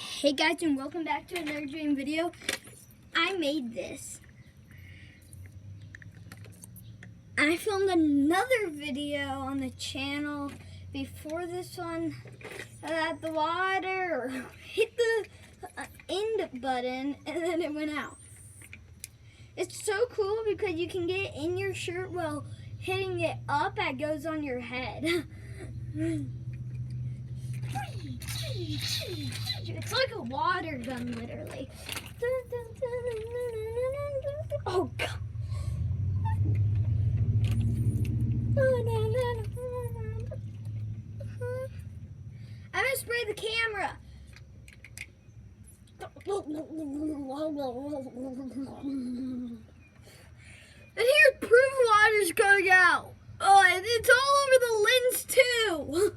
Hey guys, and welcome back to another dream video. I made this. I filmed another video on the channel before this one that the water hit the end button and then it went out. It's so cool because you can get it in your shirt while hitting it up that goes on your head. It's like a water gun, literally. Oh, God. I'm gonna spray the camera. And here's proof water's going out. Oh, and it's all over the lens, too.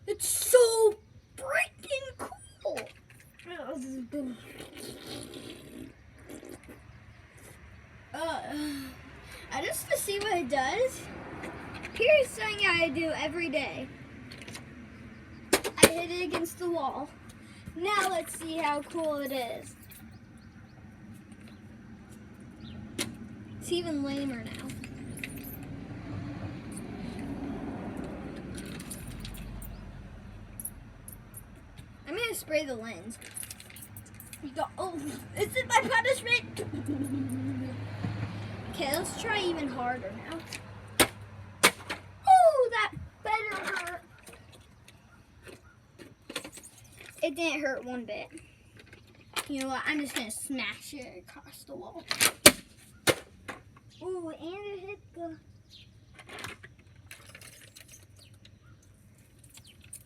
It's so freaking cool. I just to see what it does. Here's something I do every day. I hit it against the wall. Now let's see how cool it is. It's even lamer now. I'm gonna spray the lens. Oh, this is my punishment. Okay, let's try even harder now. Oh, that better hurt. It didn't hurt one bit. You know what? I'm just gonna smash it across the wall. Oh, and it hit the...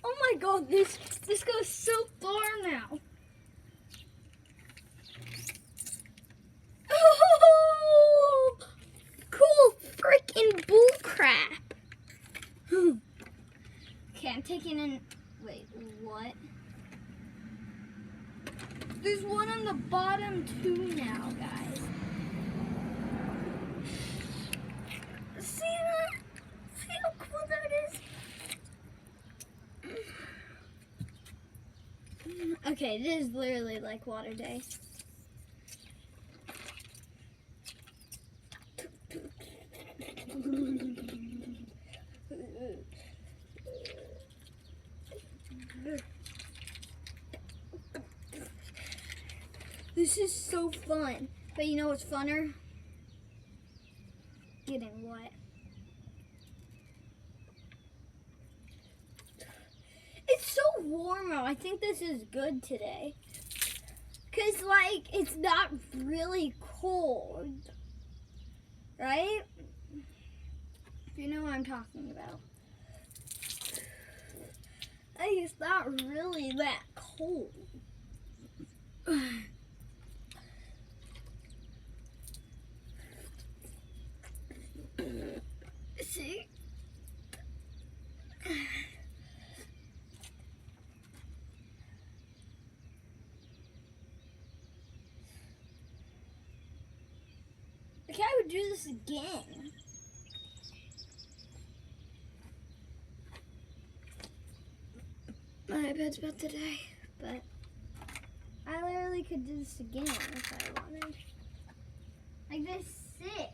Oh my God, this goes so far now. Oh, cool freaking bull crap. Okay, I'm taking in, wait, what? There's one on the bottom too now, guys. See that? See how cool that is? Okay, this is literally like water day. This is so fun. But you know what's funner? Getting wet. It's so warm out. I think this is good today. Because, like, it's not really cold. Right? If you know what I'm talking about. Like, it's not really that cold. See? Okay, I would do this again. My iPad's about to die, but I literally could do this again if I wanted. Like, this is sick.